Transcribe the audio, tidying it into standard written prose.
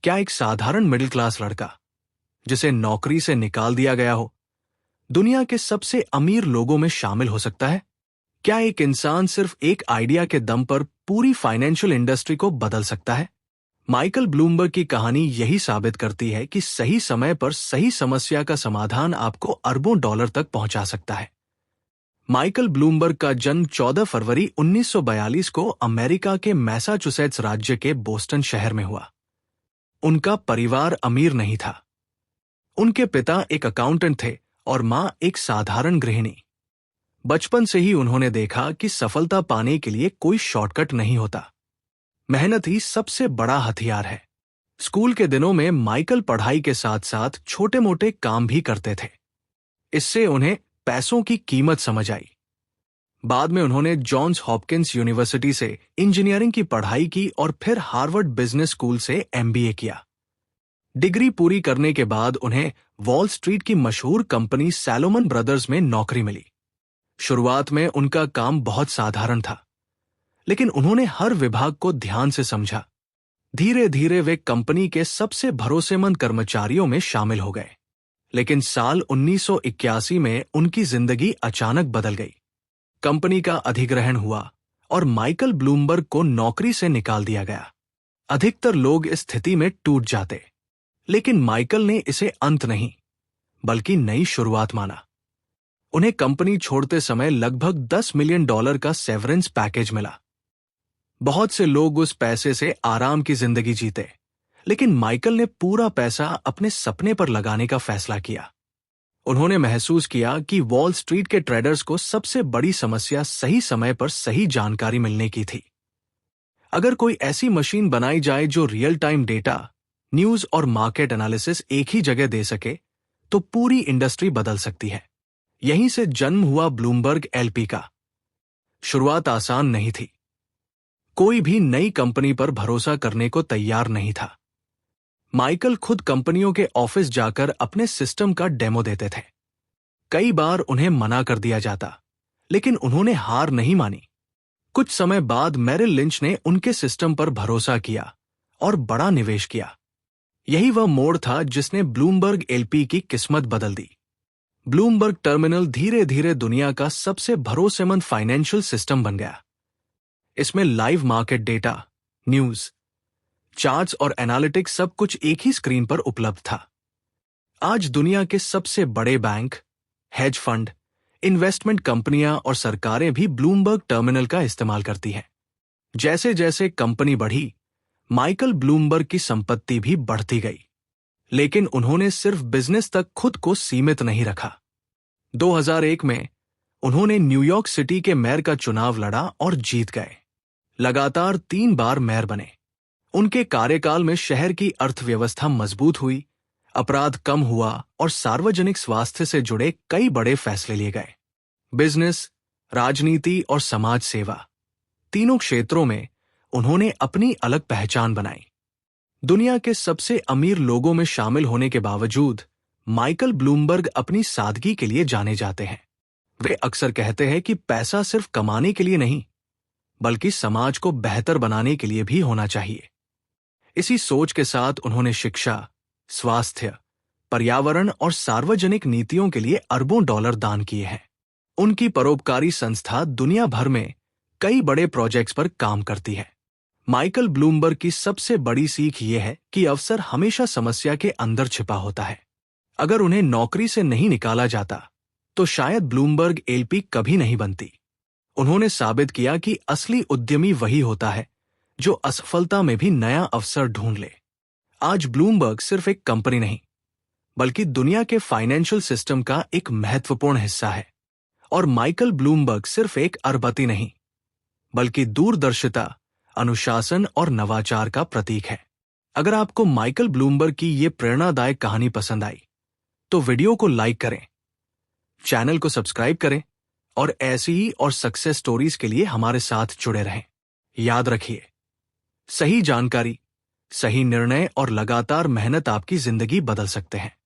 क्या एक साधारण मिडिल क्लास लड़का जिसे नौकरी से निकाल दिया गया हो दुनिया के सबसे अमीर लोगों में शामिल हो सकता है? क्या एक इंसान सिर्फ एक आइडिया के दम पर पूरी फाइनेंशियल इंडस्ट्री को बदल सकता है? माइकल ब्लूमबर्ग की कहानी यही साबित करती है कि सही समय पर सही समस्या का समाधान आपको अरबों डॉलर तक पहुंचा सकता है। माइकल ब्लूमबर्ग का जन्म 14 फरवरी 1942 को अमेरिका के मैसाचुसेट्स राज्य के बोस्टन शहर में हुआ। उनका परिवार अमीर नहीं था। उनके पिता एक अकाउंटेंट थे और मां एक साधारण गृहिणी। बचपन से ही उन्होंने देखा कि सफलता पाने के लिए कोई शॉर्टकट नहीं होता। मेहनत ही सबसे बड़ा हथियार है। स्कूल के दिनों में माइकल पढ़ाई के साथ साथ छोटे मोटे काम भी करते थे। इससे उन्हें पैसों की कीमत समझ आई। बाद में उन्होंने जॉन्स हॉपकिंस यूनिवर्सिटी से इंजीनियरिंग की पढ़ाई की और फिर हार्वर्ड बिजनेस स्कूल से MBA किया। डिग्री पूरी करने के बाद उन्हें वॉल स्ट्रीट की मशहूर कंपनी सैलोमन ब्रदर्स में नौकरी मिली। शुरुआत में उनका काम बहुत साधारण था, लेकिन उन्होंने हर विभाग को ध्यान से समझा। धीरे धीरे वे कंपनी के सबसे भरोसेमंद कर्मचारियों में शामिल हो गए। लेकिन साल 1981 में उनकी जिंदगी अचानक बदल गई। कंपनी का अधिग्रहण हुआ और माइकल ब्लूमबर्ग को नौकरी से निकाल दिया गया। अधिकतर लोग इस स्थिति में टूट जाते, लेकिन माइकल ने इसे अंत नहीं बल्कि नई शुरुआत माना। उन्हें कंपनी छोड़ते समय लगभग $10 मिलियन का सेवरेंस पैकेज मिला। बहुत से लोग उस पैसे से आराम की जिंदगी जीते, लेकिन माइकल ने पूरा पैसा अपने सपने पर लगाने का फैसला किया। उन्होंने महसूस किया कि वॉल स्ट्रीट के ट्रेडर्स को सबसे बड़ी समस्या सही समय पर सही जानकारी मिलने की थी। अगर कोई ऐसी मशीन बनाई जाए जो रियल टाइम डेटा, न्यूज और मार्केट एनालिसिस एक ही जगह दे सके, तो पूरी इंडस्ट्री बदल सकती है। यहीं से जन्म हुआ ब्लूमबर्ग LP का। शुरुआत आसान नहीं थी। कोई भी नई कंपनी पर भरोसा करने को तैयार नहीं था। माइकल खुद कंपनियों के ऑफिस जाकर अपने सिस्टम का डेमो देते थे। कई बार उन्हें मना कर दिया जाता, लेकिन उन्होंने हार नहीं मानी। कुछ समय बाद मेरिल लिंच ने उनके सिस्टम पर भरोसा किया और बड़ा निवेश किया। यही वह मोड़ था जिसने ब्लूमबर्ग LP की किस्मत बदल दी। ब्लूमबर्ग टर्मिनल धीरे धीरे दुनिया का सबसे भरोसेमंद फाइनेंशियल सिस्टम बन गया। इसमें live market data, news, charts और एनालिटिक्स सब कुछ एक ही स्क्रीन पर उपलब्ध था। आज दुनिया के सबसे बड़े बैंक, हेज फंड, इन्वेस्टमेंट कंपनियां और सरकारें भी ब्लूमबर्ग टर्मिनल का इस्तेमाल करती हैं। जैसे जैसे कंपनी बढ़ी, माइकल ब्लूमबर्ग की संपत्ति भी बढ़ती गई। लेकिन उन्होंने सिर्फ बिजनेस तक खुद को सीमित नहीं रखा। 2001 में उन्होंने न्यूयॉर्क सिटी के मेयर का चुनाव लड़ा और जीत गए। लगातार 3 बार मेयर बने। उनके कार्यकाल में शहर की अर्थव्यवस्था मजबूत हुई, अपराध कम हुआ और सार्वजनिक स्वास्थ्य से जुड़े कई बड़े फैसले लिए गए। बिजनेस, राजनीति और समाज सेवा, तीनों क्षेत्रों में उन्होंने अपनी अलग पहचान बनाई। दुनिया के सबसे अमीर लोगों में शामिल होने के बावजूद माइकल ब्लूमबर्ग अपनी सादगी के लिए जाने जाते हैं। वे अक्सर कहते हैं कि पैसा सिर्फ कमाने के लिए नहीं, बल्कि समाज को बेहतर बनाने के लिए भी होना चाहिए। इसी सोच के साथ उन्होंने शिक्षा, स्वास्थ्य, पर्यावरण और सार्वजनिक नीतियों के लिए अरबों डॉलर दान किए हैं। उनकी परोपकारी संस्था दुनिया भर में कई बड़े प्रोजेक्ट्स पर काम करती है। माइकल ब्लूमबर्ग की सबसे बड़ी सीख यह है कि अवसर हमेशा समस्या के अंदर छिपा होता है। अगर उन्हें नौकरी से नहीं निकाला जाता, तो शायद ब्लूमबर्ग LP कभी नहीं बनती। उन्होंने साबित किया कि असली उद्यमी वही होता है जो असफलता में भी नया अवसर ढूंढ ले। आज ब्लूमबर्ग सिर्फ एक कंपनी नहीं, बल्कि दुनिया के फाइनेंशियल सिस्टम का एक महत्वपूर्ण हिस्सा है। और माइकल ब्लूमबर्ग सिर्फ एक अरबपति नहीं, बल्कि दूरदर्शिता, अनुशासन और नवाचार का प्रतीक है। अगर आपको माइकल ब्लूमबर्ग की ये प्रेरणादायक कहानी पसंद आई, तो वीडियो को लाइक करें, चैनल को सब्सक्राइब करें और ऐसी ही और सक्सेस स्टोरीज के लिए हमारे साथ जुड़े रहें। याद रखिए, सही जानकारी, सही निर्णय और लगातार मेहनत आपकी जिंदगी बदल सकते हैं।